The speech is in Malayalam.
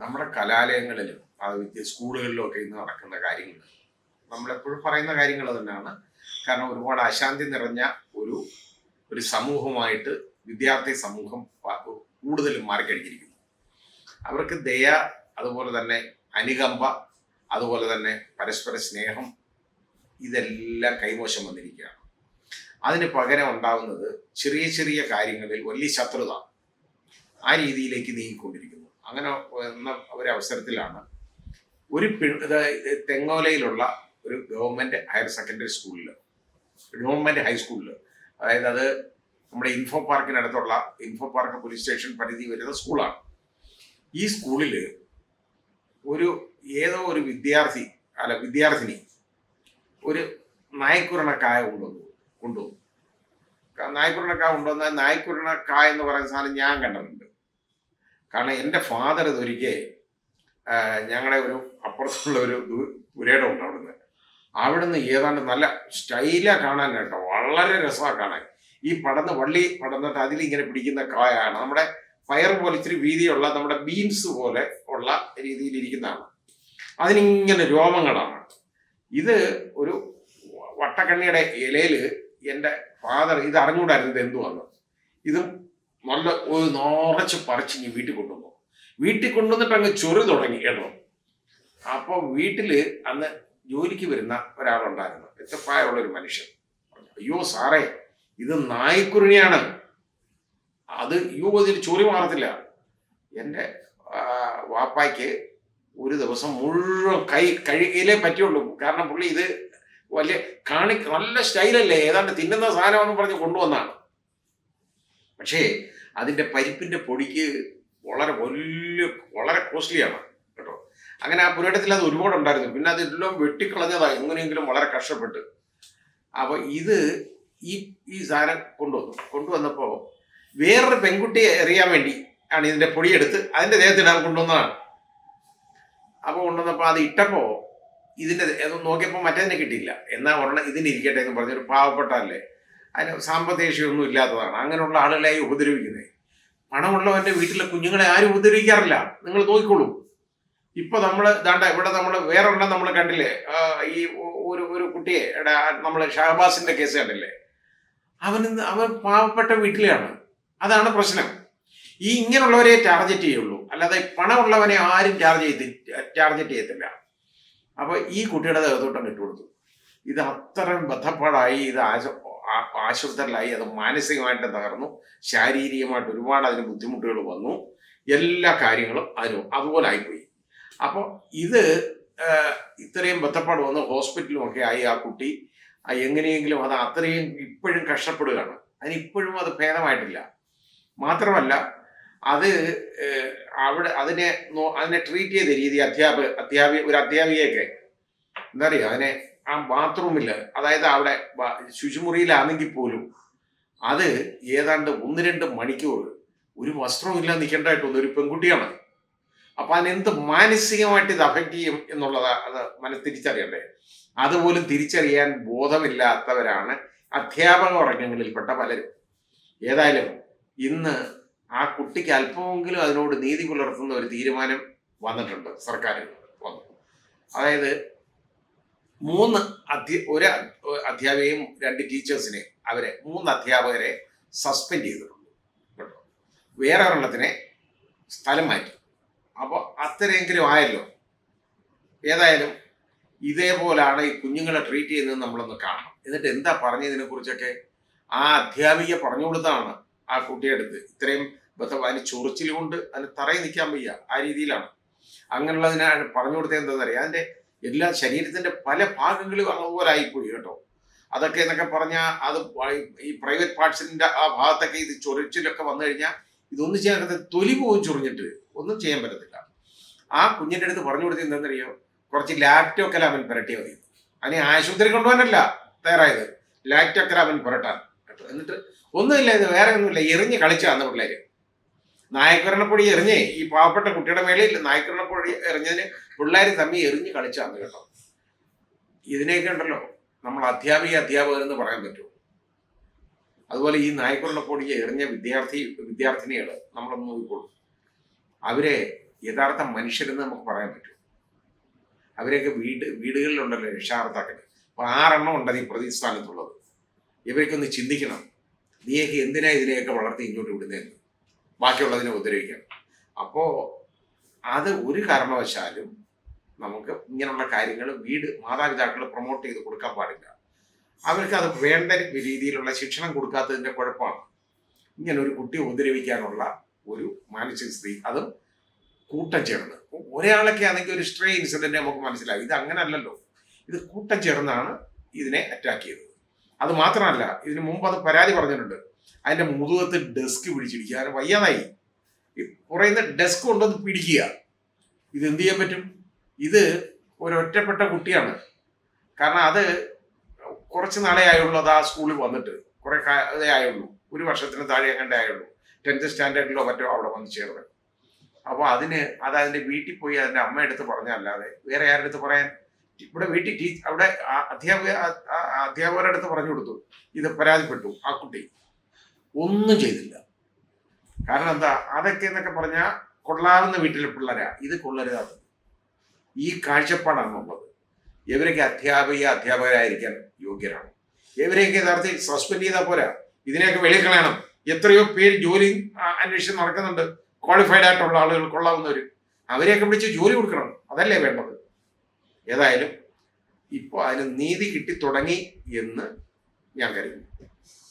നമ്മുടെ കലാലയങ്ങളിലും സ്കൂളുകളിലും ഒക്കെ ഇന്ന് നടക്കുന്ന കാര്യങ്ങൾ നമ്മളെപ്പോഴും പറയുന്ന കാര്യങ്ങൾ തന്നെയാണ്. കാരണം ഒരുപാട് അശാന്തി നിറഞ്ഞ ഒരു ഒരു സമൂഹമായിട്ട് വിദ്യാർത്ഥി സമൂഹം കൂടുതലും മാറിക്കഴിഞ്ഞിരിക്കുന്നു. അവർക്ക് ദയ, അതുപോലെ തന്നെ അനുകമ്പ, അതുപോലെ തന്നെ പരസ്പര സ്നേഹം, ഇതെല്ലാം കൈമോശം വന്നിരിക്കുകയാണ്. അതിന് പകരം ഉണ്ടാകുന്നത് ചെറിയ ചെറിയ കാര്യങ്ങളിൽ വലിയ ശത്രുത, ആ രീതിയിലേക്ക് നീങ്ങിക്കൊണ്ടിരിക്കുന്നു. അങ്ങനെ വന്ന ഒരവസരത്തിലാണ് ഒരു തെങ്ങോലയിലുള്ള ഒരു ഗവൺമെൻറ് ഹയർ സെക്കൻഡറി സ്കൂളിൽ, ഗവൺമെൻറ് ഹൈസ്കൂളിൽ, അതായത് അത് നമ്മുടെ ഇൻഫോ പാർക്കിനടുത്തുള്ള ഇൻഫോ പാർക്ക് പോലീസ് സ്റ്റേഷൻ പരിധി വരുന്ന സ്കൂളാണ്. ഈ സ്കൂളിൽ ഏതോ ഒരു വിദ്യാർത്ഥിനി ഒരു നായ്ക്കുരണക്കായ കൊണ്ടുവന്നു. നായ്ക്കുരണക്കായ കൊണ്ടുവന്ന നായ്ക്കുരണക്കായ എന്ന് പറയുന്ന സാധനം ഞാൻ കണ്ടിട്ടുണ്ട്. കാരണം എൻ്റെ ഫാദർ ഇതൊരിക്കൽ ഞങ്ങളുടെ ഒരു അപ്പുറത്തുള്ള ഒരു പുരയിടം ഉണ്ട്, അവിടുന്ന് ഏതാണ്ട് നല്ല സ്റ്റൈലാണ് കാണാൻ കേട്ടോ, വളരെ രസമാണ് കാണാൻ. ഈ വള്ളി പടന്നിട്ട് അതിലിങ്ങനെ പിടിക്കുന്ന കായാണ്. നമ്മുടെ പയർ പോലെ ഇച്ചിരി വീതിയുള്ള നമ്മുടെ ബീൻസ് പോലെ ഉള്ള രീതിയിലിരിക്കുന്നതാണ്. അതിനിങ്ങനെ രോമങ്ങളാണ്. ഇത് ഒരു വട്ടക്കണ്ണിയുടെ ഇലയിൽ എൻ്റെ ഫാദർ ഇത് അറിഞ്ഞുകൂടായിരുന്നു ഇത് എന്തുവാന്ന്. ഇതും നല്ല ഒരു നിറച്ച് പറിച്ച് വീട്ടിൽ കൊണ്ടുവന്നിട്ട് അങ്ങ് ചൊറി തുടങ്ങി കേട്ടോ. അപ്പോൾ വീട്ടിൽ അന്ന് ജോലിക്ക് വരുന്ന ഒരാളുണ്ടായിരുന്നു, എത്തപ്പായുള്ളൊരു മനുഷ്യൻ. അയ്യോ സാറേ, ഇത് നായ്ക്കുരുണിയാണ്, ഇതിൽ ചൊറി മാറത്തില്ല. എൻ്റെ വാപ്പായ്ക്ക് ഒരു ദിവസം മുഴുവൻ കഴുകിയിലേ പറ്റുള്ളൂ. കാരണം പുള്ളി ഇത് വലിയ നല്ല സ്റ്റൈലല്ലേ, ഏതാണ്ട് തിന്നുന്ന സാധനമെന്ന് പറഞ്ഞ് കൊണ്ടുവന്നാണ്. പക്ഷേ അതിൻ്റെ പരിപ്പിൻ്റെ പൊടിക്ക് വളരെ കോസ്റ്റ്ലിയാണ് കേട്ടോ. അങ്ങനെ ആ പുരയിടത്തിൽ അത് ഒരുപാടുണ്ടായിരുന്നു. പിന്നെ അതെല്ലാം വെട്ടിക്കളഞ്ഞതാണ് എങ്ങനെയെങ്കിലും വളരെ കഷ്ടപ്പെട്ട്. അപ്പോൾ ഈ സാധനം കൊണ്ടുവന്നപ്പോൾ വേറൊരു പെൺകുട്ടിയെ എറിയാൻ വേണ്ടി ആണ് ഇതിൻ്റെ പൊടിയെടുത്ത് അതിൻ്റെ ദേഹത്തിടാൻ കൊണ്ടുവന്നതാണ്. അപ്പോൾ കൊണ്ടുവന്നപ്പോൾ അത് ഇട്ടപ്പോൾ ഇതിൻ്റെ നോക്കിയപ്പോൾ മറ്റേതിനെ കിട്ടിയില്ല. എന്നാൽ ഒരെണ്ണം ഇതിനിരിക്കട്ടെ എന്ന് പറഞ്ഞൊരു പാവപ്പെട്ടല്ലേ, അതിന് സാമ്പത്തിക ശേഷിയൊന്നും ഇല്ലാത്തതാണ്. അങ്ങനെയുള്ള ആളുകളെയായി ഉപദ്രവിക്കുന്നത്. പണമുള്ളവൻ്റെ വീട്ടിലെ കുഞ്ഞുങ്ങളെ ആരും ഉപദ്രവിക്കാറില്ല, നിങ്ങൾ നോക്കിക്കോളൂ. ഇപ്പൊ ഇവിടെ നമ്മൾ വേറെ ഒരെണ്ണം നമ്മൾ കണ്ടില്ലേ, ഈ ഒരു കുട്ടിയെ നമ്മൾ ഷഹബാസിന്റെ കേസ് കണ്ടില്ലേ, അവൻ പാവപ്പെട്ട വീട്ടിലെയാണ്. അതാണ് പ്രശ്നം. ഇങ്ങനെയുള്ളവരെ ടാർഗറ്റ് ചെയ്യുള്ളൂ, അല്ലാതെ പണമുള്ളവനെ ആരും ടാർഗറ്റ് ചെയ്യത്തില്ല. അപ്പൊ ഈ കുട്ടിയുടെ ദേഹത്തോട്ടം ഇട്ടുകൊടുത്തു. ഇത് അത്രയും ബദ്ധപ്പാടായി, ഇത് ആശുപത്രിയിലായി, അത് മാനസികമായിട്ട് തകർന്നു, ശാരീരികമായിട്ട് ഒരുപാട് അതിന് ബുദ്ധിമുട്ടുകൾ വന്നു, എല്ലാ കാര്യങ്ങളും അതുപോലെ ആയിപ്പോയി. അപ്പോൾ ഇത് ഇത്രയും ബന്ധപ്പാട് വന്ന് ഹോസ്പിറ്റലുമൊക്കെ ആയി ആ കുട്ടി എങ്ങനെയെങ്കിലും അത് അത്രയും ഇപ്പോഴും കഷ്ടപ്പെടുകയാണ്. അതിനിപ്പോഴും അത് ഭേദമായിട്ടില്ല. മാത്രമല്ല അത് അതിനെ ട്രീറ്റ് ചെയ്ത രീതി ഒരു അധ്യാപികയൊക്കെ എന്താ പറയുക, അതിനെ ആ ബാത്റൂമിൽ, അതായത് അവിടെ ശുചിമുറിയിലാണെങ്കിൽ പോലും അത് ഏതാണ്ട് 1-2 മണിക്കൂർ ഒരു വസ്ത്രവും ഇല്ലാതെ നിൽക്കേണ്ടതായിട്ടൊന്നും ഒരു പെൺകുട്ടിയാണ്. അപ്പൊ അതിനെന്ത് മാനസികമായിട്ട് ഇത് അഫക്റ്റ് ചെയ്യും എന്നുള്ളത് അത് തിരിച്ചറിയണ്ടേ. അതുപോലും തിരിച്ചറിയാൻ ബോധമില്ലാത്തവരാണ് അധ്യാപക വർഗങ്ങളിൽപ്പെട്ട പലരും. ഏതായാലും ഇന്ന് ആ കുട്ടിക്ക് അല്പമെങ്കിലും അതിനോട് നീതി പുലർത്തുന്ന ഒരു തീരുമാനം വന്നിട്ടുണ്ട്, സർക്കാർ വന്നു. അതായത് 3 അധ്യാപികയും 2 ടീച്ചേഴ്സിനെ, 3 അധ്യാപകരെ സസ്പെൻഡ് ചെയ്തിട്ടുണ്ട് കേട്ടോ. വേറെ ഒരെണ്ണത്തിനെ സ്ഥലം മാറ്റി. അപ്പോൾ അത്രയെങ്കിലും ആയല്ലോ. ഏതായാലും ഇതേപോലാണ് ഈ കുഞ്ഞുങ്ങളെ ട്രീറ്റ് ചെയ്യുന്നത് നമ്മളൊന്ന് കാണണം. എന്നിട്ട് എന്താ പറഞ്ഞതിനെ കുറിച്ചൊക്കെ ആ അധ്യാപിക പറഞ്ഞു കൊടുത്താണ് ആ കുട്ടിയെടുത്ത്. ഇത്രയും അതിന് ചൊറിച്ചിൽ കൊണ്ട് അതിന് തറയിൽ നിൽക്കാൻ വയ്യ, ആ രീതിയിലാണ്. അങ്ങനെയുള്ളതിനാണ് പറഞ്ഞു കൊടുത്തത്. എന്താണെന്നറിയാം, അതിൻ്റെ എല്ലാ ശരീരത്തിൻ്റെ പല ഭാഗങ്ങളും അതുപോലെ ആയിപ്പോയി കേട്ടോ. അതൊക്കെ എന്നൊക്കെ പറഞ്ഞാൽ അത് ഈ പ്രൈവറ്റ് പാർട്സിൻ്റെ ആ ഭാഗത്തൊക്കെ ഇത് ചൊറിച്ചിലൊക്കെ വന്നു കഴിഞ്ഞാൽ ഇതൊന്നും ചെയ്യാൻ തൊലി പോവും ചൊറിഞ്ഞിട്ട് ഒന്നും ചെയ്യാൻ പറ്റത്തില്ല. ആ കുഞ്ഞിൻ്റെ അടുത്ത് പറഞ്ഞു കൊടുത്തത് എന്താണെന്നറിയോ, കുറച്ച് ലാക്ടോക്കലാമിൻ പുരട്ടിയാൽ മതി. അതിനെ ആശുപത്രി കൊണ്ടുപോകാനല്ല തയ്യാറായത്, ലാക്ടോക്കലാമിൻ പുരട്ടാൻ കേട്ടോ. എന്നിട്ട് ഒന്നുമില്ല, ഇത് വേറെ ഒന്നുമില്ല, എറിഞ്ഞ് കളിച്ചാന്ന് പിള്ളേര്. നായ്ക്കുരണപ്പൊടി എറിഞ്ഞേ ഈ പാവപ്പെട്ട കുട്ടിയുടെ മേളിൽ നായ്ക്കുരണപ്പൊടി എറിഞ്ഞതിന് പിള്ളേർ തമ്മി എറിഞ്ഞ് കളിച്ചാന്ന് കേട്ടോ. ഇതിനെയൊക്കെ ഉണ്ടല്ലോ നമ്മൾ അധ്യാപകരെന്ന് പറയാൻ പറ്റുമോ? അതുപോലെ ഈ നായ്ക്കുരണപ്പൊടി എറിഞ്ഞ വിദ്യാർത്ഥിനികൾ നമ്മളൊന്ന് നോക്കിക്കോളൂ. അവരെ യഥാർത്ഥ മനുഷ്യരെന്ന് നമുക്ക് പറയാൻ പറ്റും. അവരെയൊക്കെ വീടുകളിലുണ്ടല്ലോ രക്ഷാകർത്താക്കൾ. അപ്പൊ 6 ഉണ്ടത് ഈ പ്രതിസ്ഥാനത്തുള്ളത്. ഇവരൊക്കെ ചിന്തിക്കണം, നീയൊക്കെ എന്തിനാ ഇതിനെയൊക്കെ വളർത്തി ഇങ്ങോട്ട് വിടുന്നതെന്ന്, ബാക്കിയുള്ളതിനെ ഉപദ്രവിക്കണം. അപ്പോൾ അത് ഒരു കാരണവശാലും നമുക്ക് ഇങ്ങനെയുള്ള കാര്യങ്ങൾ മാതാപിതാക്കൾ പ്രൊമോട്ട് ചെയ്ത് കൊടുക്കാൻ പാടില്ല. അവർക്ക് അത് വേണ്ട രീതിയിലുള്ള ശിക്ഷണം കൊടുക്കാത്തതിൻ്റെ കുഴപ്പമാണ് ഇങ്ങനെ ഒരു കുട്ടിയെ ഉപദ്രവിക്കാനുള്ള ഒരു മാനസിക സ്ഥിതി, അതും കൂട്ടം ചേർന്ന്. ഒരാളൊക്കെ ആണെങ്കിൽ ഒരു സ്ട്രേ ഇൻസിഡന്റ് നമുക്ക് മനസ്സിലാവും. ഇത് അങ്ങനല്ലല്ലോ, ഇത് കൂട്ടം ചേർന്നാണ് ഇതിനെ അറ്റാക്ക് ചെയ്തത്. അത് മാത്രമല്ല, ഇതിനു മുമ്പ് അത് പരാതി പറഞ്ഞിട്ടുണ്ട്. അതിന്റെ മുതുകത്ത് ഡെസ്ക് പിടിച്ചിരിക്കുക, അതിന് വയ്യാതായി. ഈ പറയുന്ന ഡെസ്ക് കൊണ്ടൊന്ന് പിടിക്കുക, ഇത് എന്ത് ചെയ്യാൻ പറ്റും? ഇത് ഒരൊറ്റപ്പെട്ട കുട്ടിയാണ്. കാരണം അത് കുറച്ച് നാളെ ആയുള്ളൂ അത് ആ സ്കൂളിൽ വന്നിട്ട്, കുറെ ഇതേ ആയുള്ളൂ, 1 വർഷത്തിന് താഴെ അങ്ങനെ ആയുള്ളൂ. 10th സ്റ്റാൻഡേർഡിലോ മറ്റോ അവിടെ വന്ന് ചേർന്ന്. അപ്പോൾ അത് അതിന്റെ വീട്ടിൽ പോയി അതിന്റെ അമ്മ എടുത്ത് പറഞ്ഞല്ലാതെ വേറെ ആരുടെ അടുത്ത് പറയാൻ? ഇവിടെ വീട്ടിൽ അവിടെ അധ്യാപകരുടെ അടുത്ത് പറഞ്ഞു കൊടുത്തു, ഇത് പരാതിപ്പെട്ടു. ആ കുട്ടി ഒന്നും ചെയ്തില്ല. കാരണം എന്താ, അതൊക്കെ എന്നൊക്കെ പറഞ്ഞാൽ കൊള്ളാവുന്ന വീട്ടിലെ പിള്ളേരാ, ഇത് കൊള്ളരുതാത്തത്. ഈ കാഴ്ചപ്പാടാണുള്ളത്. ഇവരൊക്കെ അധ്യാപകരായിരിക്കാൻ യോഗ്യരാണ്. ഇവരെയൊക്കെ യഥാർത്ഥത്തിൽ സസ്പെൻഡ് ചെയ്താൽ പോരാ, ഇതിനെയൊക്കെ വെളിയിൽ കളയണം. എത്രയോ പേര് ജോലി അന്വേഷിച്ച് നടക്കുന്നുണ്ട്, ക്വാളിഫൈഡ് ആയിട്ടുള്ള ആളുകൾ, കൊള്ളാവുന്നവർ. അവരെയൊക്കെ വിളിച്ച് ജോലി കൊടുക്കണം, അതല്ലേ വേണ്ടത്. ഏതായാലും ഇപ്പോൾ അതിന് നീതി കിട്ടി തുടങ്ങി എന്ന് ഞാൻ കരുതുന്നു.